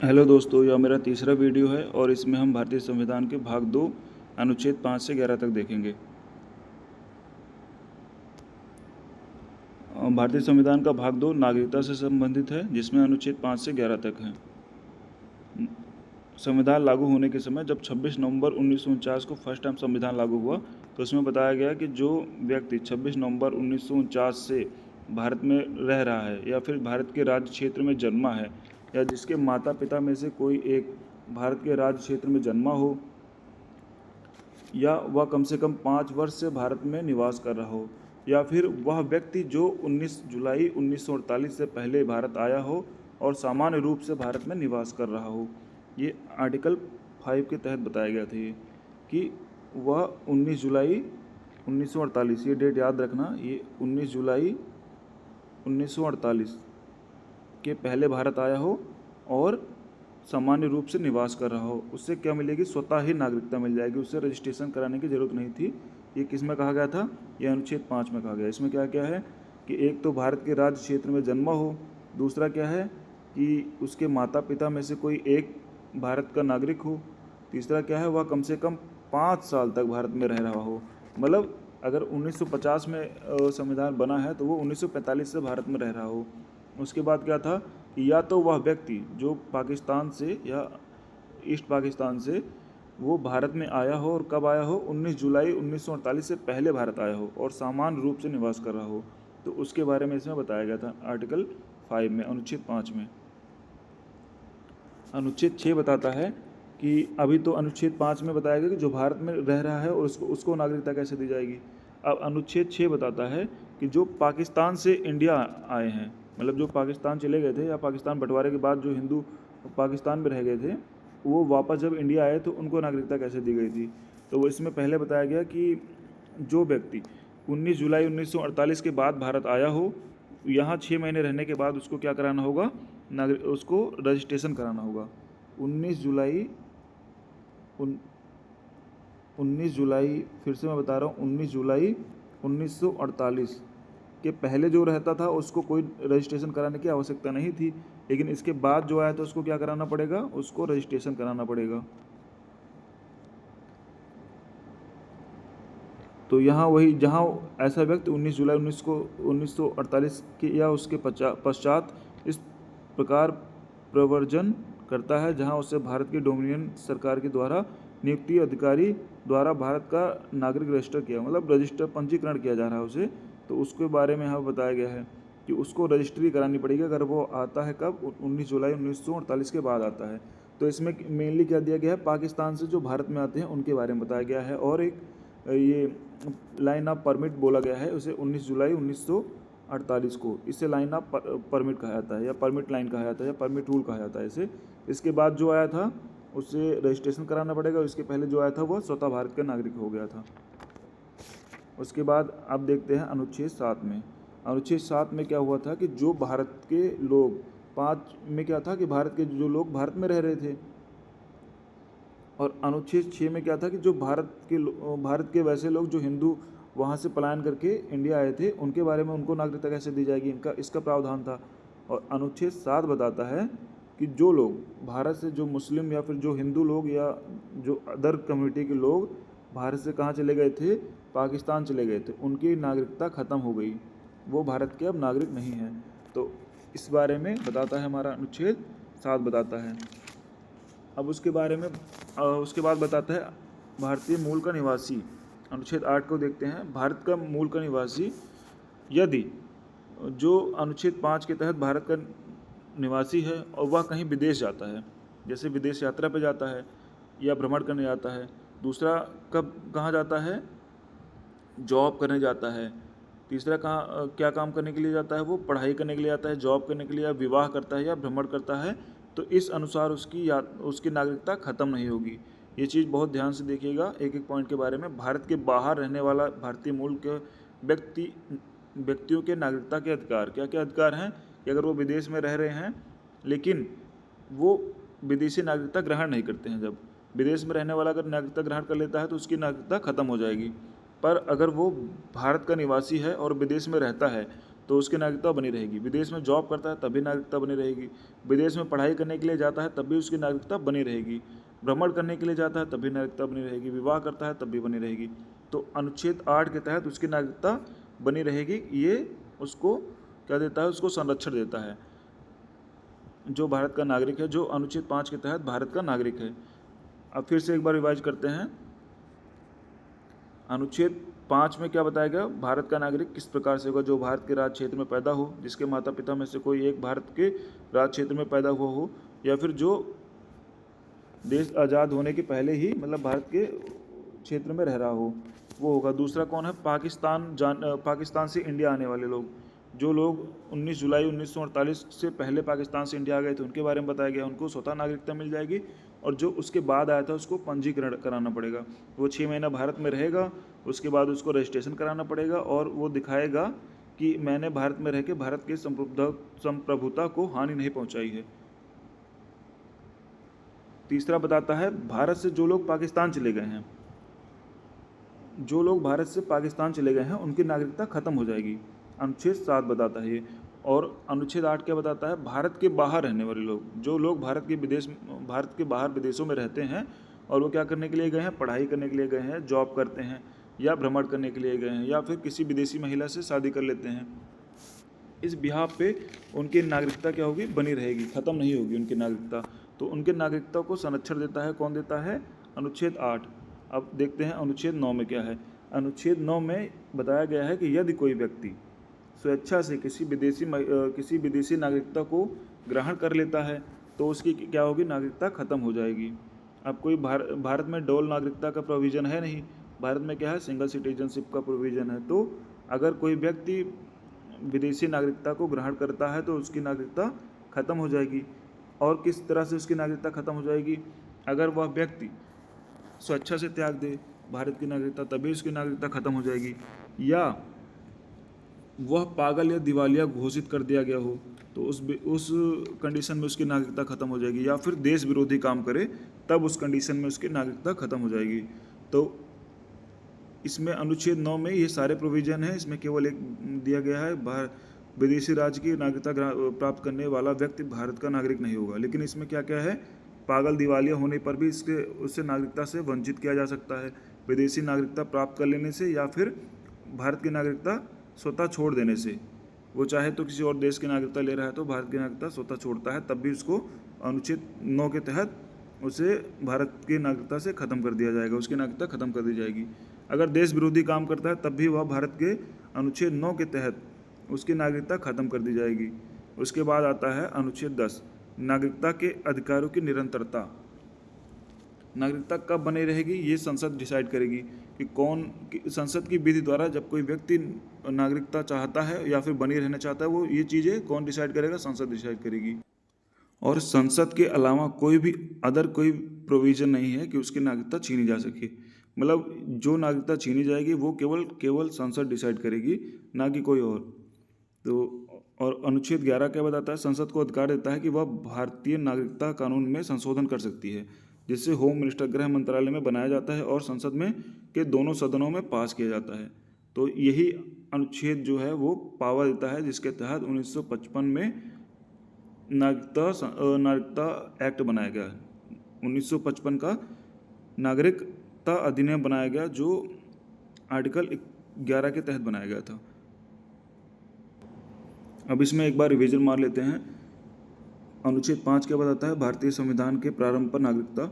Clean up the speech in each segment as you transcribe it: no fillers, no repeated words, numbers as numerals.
Hello दोस्तों, यह मेरा तीसरा वीडियो है और इसमें हम भारतीय संविधान के भाग 2 अनुच्छेद 5 से 11 तक देखेंगे। भारतीय संविधान का भाग 2 नागरिकता से संबंधित है, जिसमें अनुच्छेद 5 से 11 तक है। संविधान लागू होने के समय जब 26 नवंबर 1949 को फर्स्ट टाइम संविधान लागू हुआ, तो उसमें बताया गया कि जो व्यक्ति 26 नवंबर 1949 से भारत में रह रहा है या फिर भारत के राज्य क्षेत्र में जन्मा है या जिसके माता पिता में से कोई एक भारत के राज्य क्षेत्र में जन्मा हो या वह कम से कम 5 वर्ष से भारत में निवास कर रहा हो या फिर वह व्यक्ति जो 19 जुलाई 1948 से पहले भारत आया हो और सामान्य रूप से भारत में निवास कर रहा हो। ये आर्टिकल 5 के तहत बताया गया था ये कि वह 19 जुलाई 1948, ये डेट याद रखना, ये 19 जुलाई 1948 के पहले भारत आया हो और सामान्य रूप से निवास कर रहा हो। उससे क्या मिलेगी? स्वतः ही नागरिकता मिल जाएगी, उससे रजिस्ट्रेशन कराने की ज़रूरत नहीं थी। ये किस में कहा गया था? ये अनुच्छेद 5 में कहा गया। इसमें क्या क्या है कि एक तो भारत के राज्य क्षेत्र में जन्मा हो, दूसरा क्या है कि उसके माता पिता में से कोई एक भारत का नागरिक हो, तीसरा क्या है वह कम से कम 5 साल तक भारत में रह रहा हो। मतलब अगर 1950 में संविधान बना है तो वो 1945 से भारत में रह रहा हो। उसके बाद क्या था कि या तो वह व्यक्ति जो पाकिस्तान से या ईस्ट पाकिस्तान से वो भारत में आया हो, और कब आया हो? 19 जुलाई 1948 से पहले भारत आया हो और सामान्य रूप से निवास कर रहा हो। तो उसके बारे में इसमें बताया गया था आर्टिकल 5 में, अनुच्छेद 5 में। अनुच्छेद 6 बताता है कि अभी तो अनुच्छेद 5 में बताया गया कि जो भारत में रह रहा है और उसको नागरिकता कैसे दी जाएगी। अब अनुच्छेद 6 बताता है कि जो पाकिस्तान से इंडिया आए हैं, मतलब जो पाकिस्तान चले गए थे या पाकिस्तान बंटवारे के बाद जो हिंदू पाकिस्तान में रह गए थे, वो वापस जब इंडिया आए तो उनको नागरिकता कैसे दी गई थी। तो वो इसमें पहले बताया गया कि जो व्यक्ति 19 जुलाई 1948 के बाद भारत आया हो, यहाँ 6 महीने रहने के बाद उसको क्या कराना होगा? उसको रजिस्ट्रेशन कराना होगा। 19 जुलाई 19 जुलाई, फिर से मैं बता रहा हूँ, 19 जुलाई 1948 के पहले जो रहता था उसको कोई रजिस्ट्रेशन कराने की आवश्यकता नहीं थी, लेकिन इसके बाद जो आया तो उसको क्या कराना पड़ेगा? उसको रजिस्ट्रेशन कराना पड़ेगा। तो यहाँ वही, जहाँ ऐसा व्यक्ति 19 जुलाई 1948 के या उसके पश्चात इस प्रकार प्रवर्जन करता है जहाँ उसे भारत की डोमिनियन सरकार के द्वारा नियुक्ति अधिकारी द्वारा भारत का नागरिक रजिस्टर किया, मतलब रजिस्टर पंजीकरण किया जा रहा है उसे, तो उसके बारे में यहाँ बताया गया है कि उसको रजिस्ट्री करानी पड़ेगी अगर वो आता है कब? 19 जुलाई 1948 के बाद आता है। तो इसमें मेनली क्या दिया गया है? पाकिस्तान से जो भारत में आते हैं उनके बारे में बताया गया है, और एक ये लाइन ऑफ परमिट बोला गया है उसे 19 जुलाई 1948 को, इसे लाइन ऑफ परमिट कहा जाता है या परमिट लाइन कहा जाता है या परमिट रूल कहा जाता है इसे। इसके बाद जो आया था उसे रजिस्ट्रेशन कराना पड़ेगा, इसके पहले जो आया था वह स्वतः भारत का नागरिक हो गया था। उसके बाद अब देखते हैं अनुच्छेद 7 में। अनुच्छेद 7 में क्या हुआ था कि जो भारत के लोग, 5 में क्या था कि भारत के जो लोग भारत में रह रहे थे, और अनुच्छेद 6 में क्या था कि जो भारत के वैसे लोग जो हिंदू वहाँ से पलायन करके इंडिया आए थे, उनके बारे में उनको नागरिकता कैसे दी जाएगी, इसका प्रावधान था। और अनुच्छेद 7 बताता है कि जो लोग भारत से, जो मुस्लिम या फिर जो हिंदू लोग या जो अदर कम्युनिटी के लोग भारत से कहाँ चले गए थे? पाकिस्तान चले गए थे, उनकी नागरिकता ख़त्म हो गई, वो भारत के अब नागरिक नहीं हैं। तो इस बारे में बताता है हमारा अनुच्छेद 7 बताता है। अब उसके बारे में उसके बाद बताता है भारतीय मूल का निवासी। अनुच्छेद 8 को देखते हैं। भारत का मूल का निवासी यदि जो अनुच्छेद 5 के तहत भारत का निवासी है और वह कहीं विदेश जाता है, जैसे विदेश यात्रा पे जाता है या भ्रमण करने जाता है। दूसरा कहाँ जाता है? जॉब करने जाता है। तीसरा क्या काम करने के लिए जाता है? वो पढ़ाई करने के लिए जाता है, जॉब करने के लिए, या विवाह करता है या भ्रमण करता है, तो इस अनुसार उसकी नागरिकता ख़त्म नहीं होगी। ये चीज़ बहुत ध्यान से देखिएगा एक एक पॉइंट के बारे में। भारत के बाहर रहने वाला भारतीय मूल के व्यक्तियों के नागरिकता के अधिकार, क्या क्या अधिकार हैं कि अगर वो विदेश में रह रहे हैं लेकिन वो विदेशी नागरिकता ग्रहण नहीं करते हैं, जब विदेश में रहने वाला अगर नागरिकता ग्रहण कर लेता है तो उसकी नागरिकता ख़त्म हो जाएगी। पर अगर वो भारत का निवासी है और विदेश में रहता है तो उसकी नागरिकता बनी रहेगी। विदेश में जॉब करता है तब भी नागरिकता बनी रहेगी। विदेश में पढ़ाई करने के लिए जाता है तब भी उसकी नागरिकता बनी रहेगी। भ्रमण करने के लिए जाता है तब भी नागरिकता बनी रहेगी। विवाह करता है तब भी बनी रहेगी। तो अनुच्छेद 8 के तहत उसकी नागरिकता बनी रहेगी। ये उसको क्या देता है, उसको संरक्षण देता है, जो भारत का नागरिक है, जो अनुच्छेद 5 के तहत भारत का नागरिक है। अब फिर से एक बार रिवाइज करते हैं। अनुच्छेद 5 में क्या बताया गया, भारत का नागरिक किस प्रकार से होगा, जो भारत के राज्य क्षेत्र में पैदा हो, जिसके माता पिता में से कोई एक भारत के राज्य क्षेत्र में पैदा हुआ हो, या फिर जो देश आज़ाद होने के पहले ही मतलब भारत के क्षेत्र में रह रहा हो, वो होगा। दूसरा कौन है, पाकिस्तान से इंडिया आने वाले लोग। जो लोग 19 जुलाई 1948 से पहले पाकिस्तान से इंडिया आ गए थे उनके बारे में बताया गया, उनको स्वतः नागरिकता मिल जाएगी। और जो उसके बाद आया था उसको पंजीकरण कराना पड़ेगा। वो 6 महीना भारत में रहेगा, उसके बाद उसको रजिस्ट्रेशन कराना पड़ेगा और वो दिखाएगा कि मैंने भारत में रह के भारत के संप्रभुता को हानि नहीं पहुँचाई है। तीसरा बताता है, भारत से जो लोग पाकिस्तान चले गए हैं, जो लोग भारत से पाकिस्तान चले गए हैं उनकी नागरिकता खत्म हो जाएगी। अनुच्छेद 7 बताता है ये। और अनुच्छेद 8 क्या बताता है, भारत के बाहर रहने वाले लोग, जो लोग भारत के बाहर विदेशों में रहते हैं और वो क्या करने के लिए गए हैं, पढ़ाई करने के लिए गए हैं, जॉब करते हैं, या भ्रमण करने के लिए गए हैं, या फिर किसी विदेशी महिला से शादी कर लेते हैं, इस बिहाफ पे उनकी नागरिकता क्या होगी, बनी रहेगी, ख़त्म नहीं होगी उनकी नागरिकता। तो उनके नागरिकता को संरक्षण देता है, कौन देता है, अनुच्छेद 8। अब देखते हैं अनुच्छेद 9 में क्या है। अनुच्छेद 9 में बताया गया है कि यदि कोई व्यक्ति स्वेच्छा से किसी विदेशी नागरिकता को ग्रहण कर लेता है तो उसकी क्या होगी, नागरिकता खत्म हो जाएगी। अब कोई भारत में डबल नागरिकता का प्रोविज़न है नहीं, भारत में क्या है, सिंगल सिटीजनशिप का प्रोविज़न है। तो अगर कोई व्यक्ति विदेशी नागरिकता को ग्रहण करता है तो उसकी नागरिकता खत्म हो जाएगी। और किस तरह से उसकी नागरिकता खत्म हो जाएगी, अगर वह व्यक्ति स्वेच्छा से त्याग दे भारत की नागरिकता तभी उसकी नागरिकता खत्म हो जाएगी, या वह पागल या दिवालिया घोषित कर दिया गया हो तो उस कंडीशन में उसकी नागरिकता खत्म हो जाएगी, या फिर देश विरोधी काम करे तब उस कंडीशन में उसकी नागरिकता खत्म हो जाएगी। तो इसमें अनुच्छेद 9 में ये सारे प्रोविज़न है। इसमें केवल एक दिया गया है, विदेशी राज्य की नागरिकता प्राप्त करने वाला व्यक्ति भारत का नागरिक नहीं होगा। लेकिन इसमें क्या क्या है, पागल दिवालिया होने पर भी उससे नागरिकता से वंचित किया जा सकता है, विदेशी नागरिकता प्राप्त कर लेने से, या फिर भारत की नागरिकता स्वतः छोड़ देने से। वो चाहे तो किसी और देश की नागरिकता ले रहा है तो भारत की नागरिकता स्वतः छोड़ता है, तब भी उसको अनुच्छेद 9 के तहत उसे भारत की नागरिकता से ख़त्म कर दिया जाएगा, उसकी नागरिकता ख़त्म कर दी जाएगी। अगर देश विरोधी काम करता है तब भी वह भारत के अनुच्छेद 9 के तहत उसकी नागरिकता खत्म कर दी जाएगी। उसके बाद आता है अनुच्छेद 10, नागरिकता के अधिकारों की निरंतरता। नागरिकता कब बनी रहेगी ये संसद डिसाइड करेगी कि संसद की विधि द्वारा जब कोई व्यक्ति नागरिकता चाहता है या फिर बनी रहना चाहता है, वो ये चीज़ें कौन डिसाइड करेगा, संसद डिसाइड करेगी। और संसद के अलावा कोई प्रोविज़न नहीं है कि उसकी नागरिकता छीनी जा सके। मतलब जो नागरिकता छीनी जाएगी वो केवल संसद डिसाइड करेगी, ना कि कोई और। तो और अनुच्छेद 11 क्या बताता है, संसद को अधिकार देता है कि वह भारतीय नागरिकता कानून में संशोधन कर सकती है, जिससे होम मिनिस्टर गृह मंत्रालय में बनाया जाता है और संसद में के दोनों सदनों में पास किया जाता है। तो यही अनुच्छेद जो है वो पावर देता है, जिसके तहत 1955 में नागरिकता एक्ट बनाया गया। 1955 का नागरिकता अधिनियम बनाया गया, जो आर्टिकल 11 के तहत बनाया गया था। अब इसमें एक बार रिवीजन मार लेते हैं। अनुच्छेद 5 क्या बताता है, भारतीय संविधान के प्रारंभ पर नागरिकता।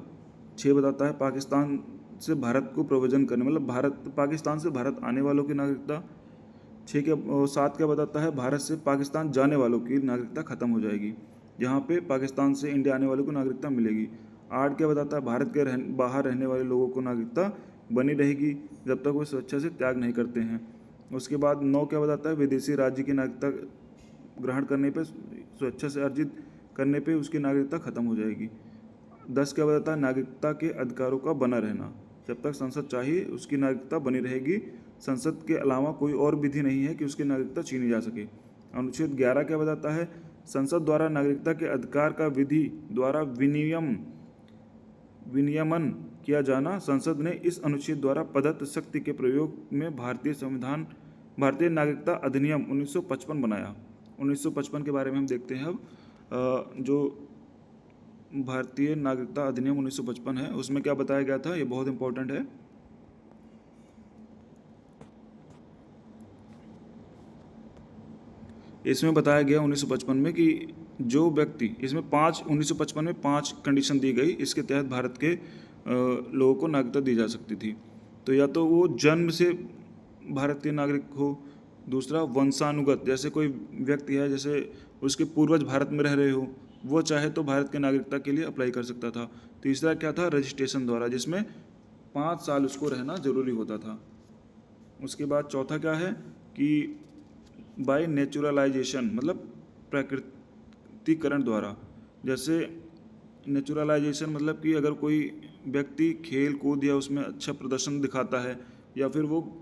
6 बताता है पाकिस्तान से भारत को प्रव्रजन करने, मतलब पाकिस्तान से भारत आने वालों की नागरिकता। 7 क्या बताता है, भारत से पाकिस्तान जाने वालों की नागरिकता खत्म हो जाएगी, जहाँ पे पाकिस्तान से इंडिया आने वालों को नागरिकता मिलेगी। 8 क्या बताता है, भारत के बाहर रहने वाले लोगों को नागरिकता बनी रहेगी जब तक वो स्वेच्छा से त्याग नहीं करते हैं। उसके बाद 9 क्या बताता है, विदेशी राज्य की नागरिकता ग्रहण करने पर, स्वेच्छा से अर्जित करने पे उसकी नागरिकता खत्म हो जाएगी। 10 क्या बताता है, नागरिकता के अधिकारों का बना रहना, जब तक संसद चाहिए उसकी नागरिकता बनी रहेगी, संसद के अलावा कोई और विधि नहीं है कि उसकी नागरिकता छीनी जा सके। अनुच्छेद 11 क्या बताता है, संसद द्वारा नागरिकता के अधिकार का विधि द्वारा विनियमन किया जाना। संसद ने इस अनुच्छेद द्वारा प्रदत्त शक्ति के प्रयोग में भारतीय संविधान भारतीय नागरिकता अधिनियम 1955 बनाया। 1955 के बारे में हम देखते हैं अब। जो भारतीय नागरिकता अधिनियम 1955 है उसमें क्या बताया गया था, ये बहुत इंपॉर्टेंट है। इसमें बताया गया 1955 में कि जो व्यक्ति, इसमें 1955 में 5 कंडीशन दी गई, इसके तहत भारत के लोगों को नागरिकता दी जा सकती थी। तो या तो वो जन्म से भारतीय नागरिक हो, दूसरा वंशानुगत, जैसे कोई व्यक्ति है जैसे उसके पूर्वज भारत में रह रहे हो, वो चाहे तो भारत की नागरिकता के लिए अप्लाई कर सकता था। तीसरा क्या था, रजिस्ट्रेशन द्वारा, जिसमें 5 साल उसको रहना जरूरी होता था। उसके बाद चौथा क्या है कि बाय नेचुरलाइजेशन, मतलब प्राकृतिकरण द्वारा। जैसे नेचुरलाइजेशन मतलब कि अगर कोई व्यक्ति खेल कूद या उसमें अच्छा प्रदर्शन दिखाता है, या फिर वो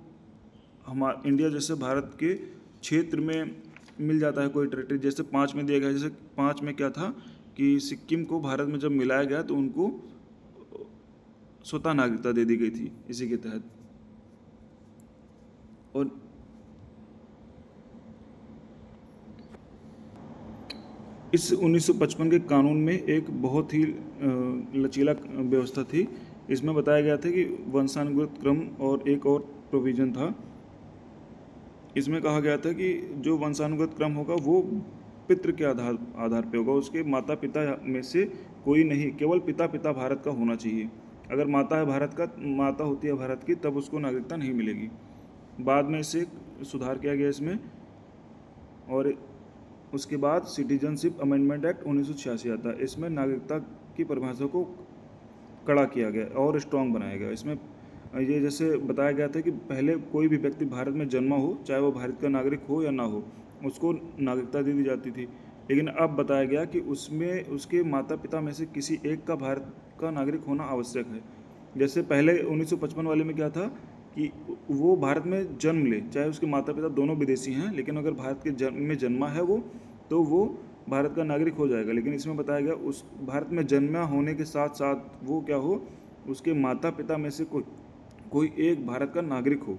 इंडिया जैसे भारत के क्षेत्र में मिल जाता है कोई टेरिटरी, जैसे 5 में दिया गया। जैसे 5 में क्या था कि सिक्किम को भारत में जब मिलाया गया तो उनको स्वतः नागरिकता दे दी गई थी इसी के तहत। और इस 1955 के कानून में एक बहुत ही लचीला व्यवस्था थी। इसमें बताया गया था कि वंशानुगत क्रम, और एक और प्रोविज़न था। इसमें कहा गया था कि जो वंशानुगत क्रम होगा वो पितृ के आधार पे होगा, उसके माता पिता में से कोई नहीं, केवल पिता भारत का होना चाहिए। अगर माता होती है भारत की, तब उसको नागरिकता नहीं मिलेगी। बाद में इसे सुधार किया गया इसमें। और उसके बाद सिटीजनशिप अमेंडमेंट एक्ट 1986 आता है। इसमें नागरिकता की परिभाषा को कड़ा किया गया और स्ट्रॉन्ग बनाया गया। इसमें ये जैसे बताया गया था कि पहले कोई भी व्यक्ति भारत में जन्मा हो, चाहे वो भारत का नागरिक हो या ना हो, उसको नागरिकता दे दी जाती थी। लेकिन अब बताया गया कि उसमें उसके माता पिता में से किसी एक का भारत का नागरिक होना आवश्यक है। जैसे पहले 1955 वाले में क्या था कि वो भारत में जन्म ले, चाहे उसके माता पिता दोनों विदेशी हैं, लेकिन अगर भारत के में जन्मा है वो, तो वो भारत का नागरिक हो जाएगा। लेकिन इसमें बताया गया उस भारत में जन्मा होने के साथ साथ वो क्या हो, उसके माता पिता में से कोई एक भारत का नागरिक हो,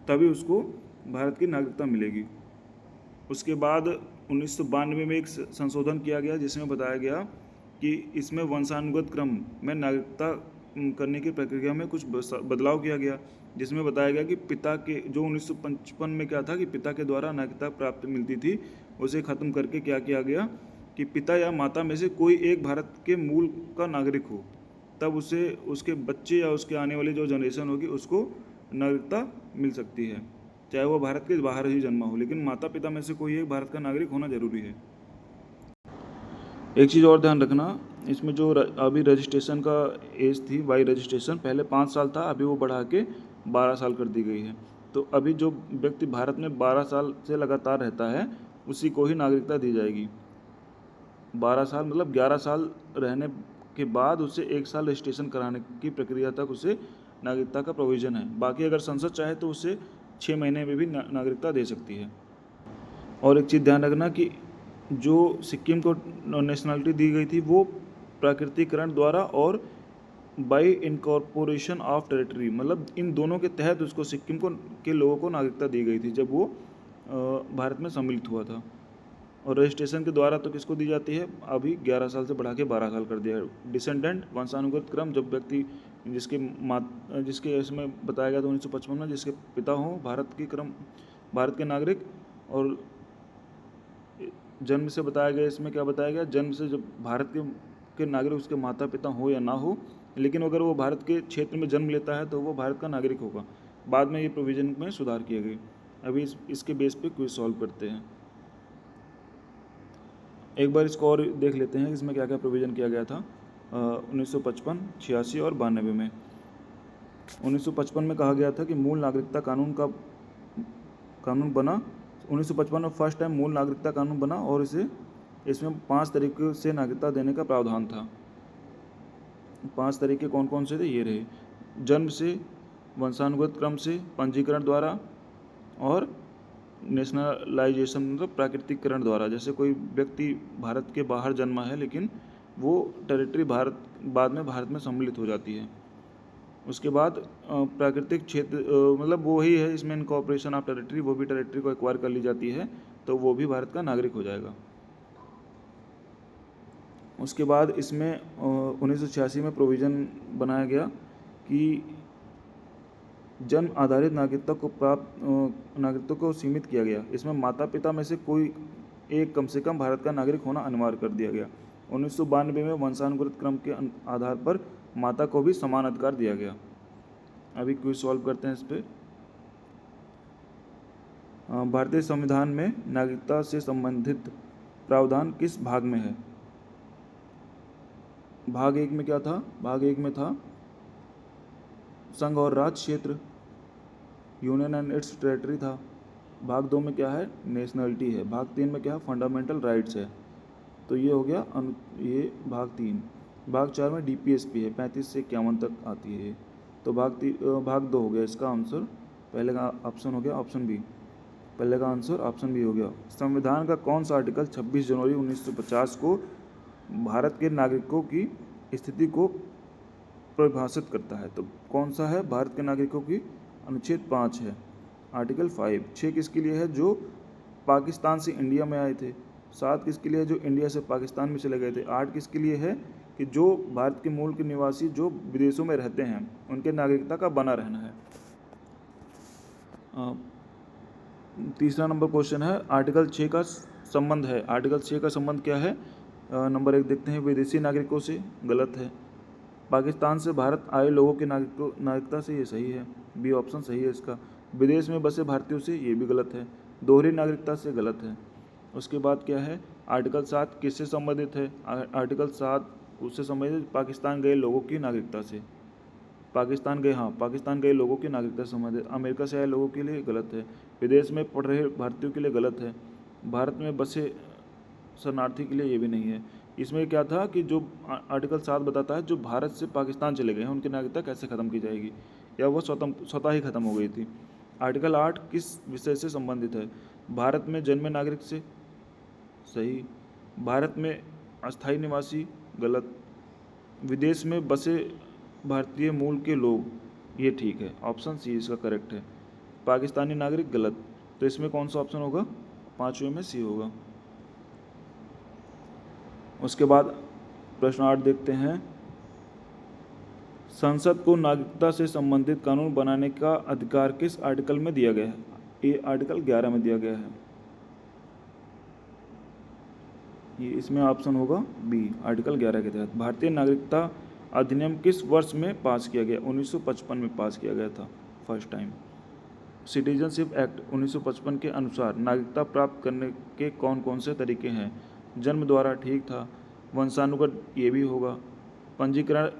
तभी उसको भारत की नागरिकता मिलेगी। उसके बाद 1992 में एक संशोधन किया गया जिसमें बताया गया कि इसमें वंशानुगत क्रम में नागरिकता करने की प्रक्रिया में कुछ बदलाव किया गया, जिसमें बताया गया कि पिता के, जो 1955 में क्या था कि पिता के द्वारा नागरिकता प्राप्त मिलती थी, उसे ख़त्म करके क्या किया गया कि पिता या माता में से कोई एक भारत के मूल का नागरिक हो, तब उसे उसके बच्चे या उसके आने वाली जो जनरेशन होगी उसको नागरिकता मिल सकती है, चाहे वो भारत के बाहर ही जन्मा हो, लेकिन माता पिता में से कोई एक भारत का नागरिक होना जरूरी है। एक चीज़ और ध्यान रखना, इसमें जो अभी रजिस्ट्रेशन का एज थी, वाई रजिस्ट्रेशन पहले 5 साल था, अभी वो बढ़ा के 12 साल कर दी गई है। तो अभी जो व्यक्ति भारत में 12 साल से लगातार रहता है उसी को ही नागरिकता दी जाएगी। 12 साल मतलब 11 साल रहने के बाद उसे 1 साल रजिस्ट्रेशन कराने की प्रक्रिया तक उसे नागरिकता का प्रोविज़न है। बाकी अगर संसद चाहे तो उसे 6 महीने में भी नागरिकता दे सकती है। और एक चीज़ ध्यान रखना कि जो सिक्किम को नेशनलिटी दी गई थी वो प्राकृतिकरण द्वारा और बाई इनकॉर्पोरेशन ऑफ टेरिटरी, मतलब इन दोनों के तहत उसको सिक्किम के लोगों को नागरिकता दी गई थी जब वो भारत में सम्मिलित हुआ था। और रजिस्ट्रेशन के द्वारा तो किसको दी जाती है, अभी 11 साल से बढ़ा के 12 साल कर दिया है। डिसेंडेंट वंशानुगत क्रम, जब व्यक्ति जिसके इसमें बताया गया था 1955 में, जिसके पिता हों भारत के नागरिक, और जन्म से बताया गया, इसमें क्या बताया गया, जन्म से जब भारत के नागरिक उसके माता पिता हो या ना हो, लेकिन अगर वो भारत के क्षेत्र में जन्म लेता है तो वो भारत का नागरिक होगा। बाद में ये प्रोविज़न में सुधार किए गए। अभी इसके बेस पे क्विज सॉल्व करते हैं। एक बार इसको और देख लेते हैं इसमें क्या क्या प्रोविज़न किया गया था 1955, 86 और 92 में। 1955 में कहा गया था कि मूल नागरिकता कानून बना। 1955 में फर्स्ट टाइम मूल नागरिकता कानून बना और इसमें 5 तरीके से नागरिकता देने का प्रावधान था। 5 तरीके कौन कौन से थे, ये रहे: जन्म से, वंशानुगत क्रम से, पंजीकरण द्वारा और नेशनलाइजेशन मतलब प्राकृतिकरण द्वारा। जैसे कोई व्यक्ति भारत के बाहर जन्मा है लेकिन वो टेरिटरी बाद में भारत में सम्मिलित हो जाती है। उसके बाद प्राकृतिक क्षेत्र मतलब वो ही है इसमें इनकॉर्पोरेशन ऑफ टेरिटरी, वो भी टेरिटरी को एक्वायर कर ली जाती है तो वो भी भारत का नागरिक हो जाएगा। उसके बाद इसमें 1986 में प्रोविज़न बनाया गया कि जन्म आधारित नागरिकता को प्राप्त नागरिकता को सीमित किया गया। इसमें माता पिता में से कोई एक कम से कम भारत का नागरिक होना अनिवार्य कर दिया गया। 1992 में वंशानुगत क्रम के आधार पर माता को भी समान अधिकार दिया गया। अभी क्विज सॉल्व करते हैं इस पर। भारतीय संविधान में नागरिकता से संबंधित प्रावधान किस भाग में है? भाग 1 में क्या था? भाग 1 में था संघ और राज्य क्षेत्र, यूनियन एंड इट्स टेरिटरी था। भाग 2 में क्या है? नेशनलिटी है। भाग 3 में क्या है? फंडामेंटल राइट्स है। तो ये हो गया ये भाग 3। भाग 4 में डीपीएसपी है, 35 से 51 तक आती है। तो भाग 2 हो गया इसका आंसर। पहले का ऑप्शन हो गया ऑप्शन बी। पहले का आंसर ऑप्शन बी हो गया। संविधान का कौन सा आर्टिकल 26 जनवरी 1950 को भारत के नागरिकों की स्थिति को परिभाषित करता है? तो कौन सा है? भारत के नागरिकों की अनुच्छेद 5 है, आर्टिकल 5। 6 किसके लिए है? जो पाकिस्तान से इंडिया में आए थे। 7 किसके लिए है? जो इंडिया से पाकिस्तान में चले गए थे। 8 किसके लिए है? कि जो भारत के मूल के निवासी जो विदेशों में रहते हैं उनके नागरिकता का बना रहना है। तीसरा नंबर क्वेश्चन है आर्टिकल 6 का संबंध है। आर्टिकल 6 का संबंध क्या है? नंबर 1 देखते हैं, विदेशी नागरिकों से, गलत है। पाकिस्तान से भारत आए लोगों की नागरिकता से, ये सही है, बी ऑप्शन सही है इसका। विदेश में बसे भारतीयों से, ये भी गलत है। दोहरी नागरिकता से, गलत है। उसके बाद क्या है? आर्टिकल 7 किससे संबंधित है? आर्टिकल 7 उससे संबंधित पाकिस्तान गए लोगों की नागरिकता से। पाकिस्तान गए लोगों की नागरिकता से संबंधित। अमेरिका से आए लोगों के लिए गलत है। विदेश में पढ़ रहे भारतीयों के लिए गलत है। भारत में बसे शरणार्थी के लिए ये भी नहीं है। इसमें क्या था कि जो आर्टिकल 7 बताता है जो भारत से पाकिस्तान चले गए हैं उनकी नागरिकता कैसे ख़त्म की जाएगी, या वो स्वतः ही ख़त्म हो गई थी। आर्टिकल 8 किस विषय से संबंधित है? भारत में जन्मे नागरिक से, सही। भारत में अस्थायी निवासी, गलत। विदेश में बसे भारतीय मूल के लोग, ये ठीक है, ऑप्शन सी इसका करेक्ट है। पाकिस्तानी नागरिक, गलत। तो इसमें कौन सा ऑप्शन होगा? 5वें में सी होगा। उसके बाद प्रश्न 8 देखते हैं, संसद को नागरिकता से संबंधित कानून बनाने का अधिकार किस आर्टिकल में दिया गया है? ये आर्टिकल 11 में दिया गया है। ये इसमें ऑप्शन होगा बी, आर्टिकल 11 के तहत। भारतीय नागरिकता अधिनियम किस वर्ष में पास किया गया? 1955 में पास किया गया था फर्स्ट टाइम। सिटीजनशिप एक्ट 1955 के अनुसार नागरिकता प्राप्त करने के कौन कौन से तरीके हैं? जन्म द्वारा, ठीक था। वंशानुगत, ये भी होगा। पंजीकरण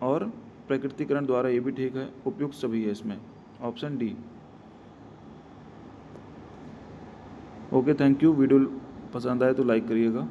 और प्रकृतिकरण द्वारा, ये भी ठीक है। उपयुक्त सभी है इसमें, option D. Okay, thank you. Video पसंद आए तो लाइक करिएगा।